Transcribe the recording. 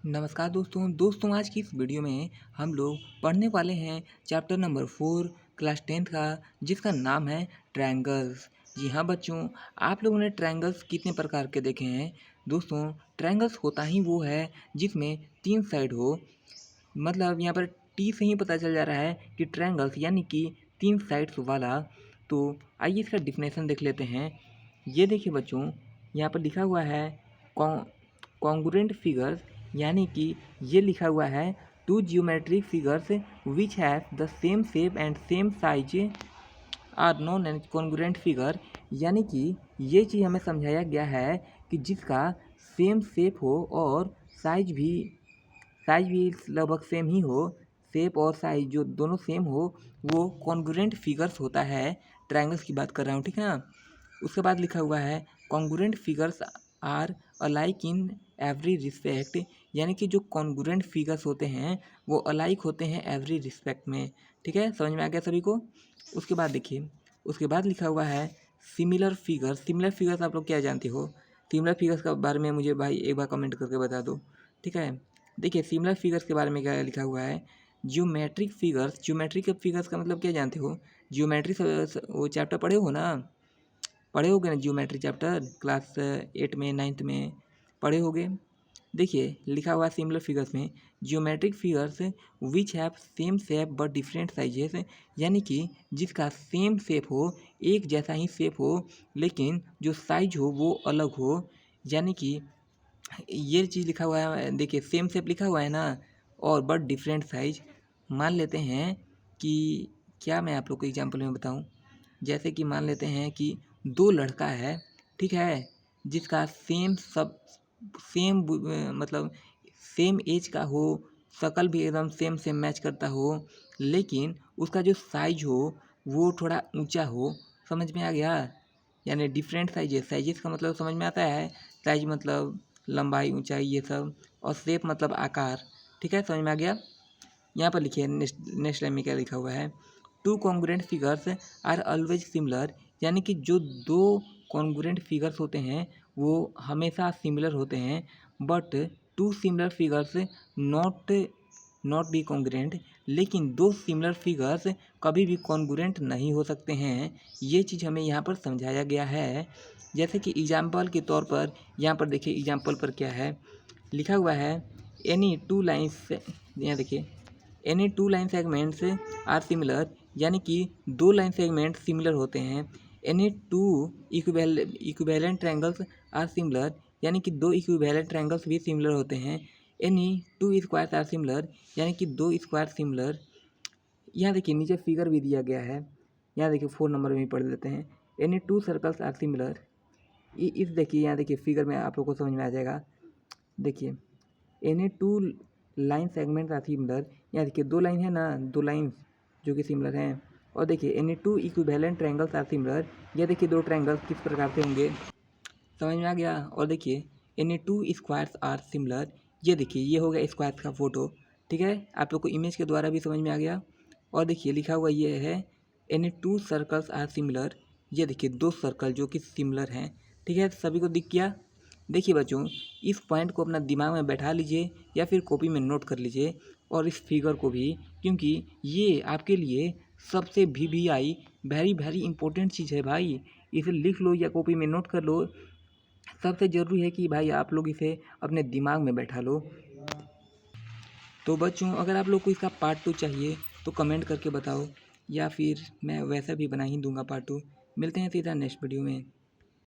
नमस्कार दोस्तों आज की इस वीडियो में हम लोग पढ़ने वाले हैं चैप्टर नंबर 4 क्लास 10th का, जिसका नाम है ट्रायंगल्स। जी हाँ बच्चों, आप लोगों ने ट्रायंगल्स कितने प्रकार के देखे हैं। दोस्तों ट्रायंगल्स होता ही वो है जिसमें 3 साइड हो। मतलब यहाँ पर टी से ही पता चल जा रहा है कि ट्रायंगल्स यानी कि 3 साइड्स वाला। तो आइए इसका डिफिनेशन देख लेते हैं। ये देखिए बच्चों, यहाँ पर लिखा हुआ है कॉन्ग्रुएंट फिगर्स, यानी कि ये लिखा हुआ है two geometric figures which have the same shape and same size are known as congruent figure. यानी कि ये चीज़ हमें समझाया गया है कि जिसका सेम शेप हो और साइज भी लगभग सेम ही हो, शेप और साइज जो दोनों सेम हो, वो कॉन्ग्रुएंट फिगर्स होता है। ट्रायंगल्स की बात कर रहा हूँ, ठीक है ना। उसके बाद लिखा हुआ है congruent figures are alike in every respect, यानी कि जो कॉन्ग्रुएंट फिगर्स होते हैं वो अलाइक होते हैं एवरी रिस्पेक्ट में। ठीक है, समझ में आ गया सभी को। उसके बाद देखिए, उसके बाद लिखा हुआ है सिमिलर फिगर्स। सिमिलर फिगर्स आप लोग क्या जानते हो? सिमिलर फिगर्स के बारे में मुझे भाई एक बार कमेंट करके बता दो, ठीक है। देखिए सिमिलर फिगर्स के बारे में क्या लिखा हुआ है, ज्योमेट्रिक फिगर्स। ज्योमेट्रिक फिगर्स का मतलब क्या जानते हो? ज्योमेट्री वो चैप्टर पढ़े हो ना, पढ़े होगे ना ज्योमेट्री चैप्टर, क्लास 8 में 9th में पढ़े होगे। देखिए लिखा हुआ है सिमिलर फिगर्स में geometric figures which have same shape but different sizes, यानी कि जिसका सेम शेप हो, एक जैसा ही शेप हो, लेकिन जो साइज हो वो अलग हो। यानी कि ये चीज़ लिखा हुआ है, देखिए सेम शेप लिखा हुआ है ना, और बट डिफरेंट साइज। मान लेते हैं कि क्या मैं आप लोग को एग्जांपल में बताऊं, जैसे कि मान लेते हैं कि दो लड़का है, ठीक है, जिसका सेम मतलब सेम एज का हो, शक्ल भी एकदम सेम सेम मैच करता हो, लेकिन उसका जो साइज हो वो थोड़ा ऊंचा हो। समझ में आ गया? यानी डिफरेंट साइजेस का मतलब समझ में आता है। साइज मतलब लंबाई, ऊंचाई, ये सब, और शेप मतलब आकार। ठीक है, समझ में आ गया। यहाँ पर लिखिए नेक्स्ट लाइन में क्या लिखा हुआ है, two congruent figures are always similar, यानी कि जो दो कॉन्ग्रुएंट फिगर्स होते हैं वो हमेशा सिमिलर होते हैं, but two similar figures not not be congruent, लेकिन दो सिमिलर फिगर्स कभी भी कॉन्ग्रुएंट नहीं हो सकते हैं। ये चीज़ हमें यहाँ पर समझाया गया है। जैसे कि एग्जाम्पल के तौर पर यहाँ पर देखिए, एग्जाम्पल पर क्या है लिखा हुआ है, एनी टू लाइन्स, यहाँ देखिए any two line segments are similar, यानी कि दो लाइन सेगमेंट सिमिलर होते हैं। Any two equivalent triangles are similar, यानी कि दो इक्विवेलेंट ट्रायंगल्स भी सिमिलर होते हैं। Any two squares are similar, यानी कि दो स्क्वायर सिमिलर। यहाँ देखिए नीचे फिगर भी दिया गया है, यहाँ देखिए 4 नंबर में ही पढ़ लेते हैं। Any two circles are similar, इस देखिए यहाँ देखिए फिगर में आप लोग को समझ में आ जाएगा। देखिए any two line segment are similar, यहाँ देखिए दो लाइन है ना, दो लाइन जो कि सिमिलर हैं। और देखिए any two equivalent triangles are similar, ये देखिए दो ट्रायंगल्स किस प्रकार से होंगे, समझ में आ गया। और देखिए any two squares are similar, ये देखिए ये हो गया स्क्वायर्स का फोटो। ठीक है, आप लोग को इमेज के द्वारा भी समझ में आ गया। और देखिए लिखा हुआ ये है any two circles are similar, ये देखिए दो सर्कल जो कि सिमिलर हैं। ठीक है, सभी को दिख गया। देखिए बच्चों, इस पॉइंट को अपना दिमाग में बैठा लीजिए या फिर कॉपी में नोट कर लीजिए, और इस फिगर को भी, क्योंकि ये आपके लिए सबसे VVI वेरी वेरी इंपॉर्टेंट चीज़ है भाई। इसे लिख लो या कॉपी में नोट कर लो। सबसे ज़रूरी है कि भाई आप लोग इसे अपने दिमाग में बैठा लो। तो बच्चों अगर आप लोग को इसका पार्ट 2 चाहिए तो कमेंट करके बताओ, या फिर मैं वैसा भी बना ही दूंगा पार्ट 2। मिलते हैं सीधा नेक्स्ट वीडियो में।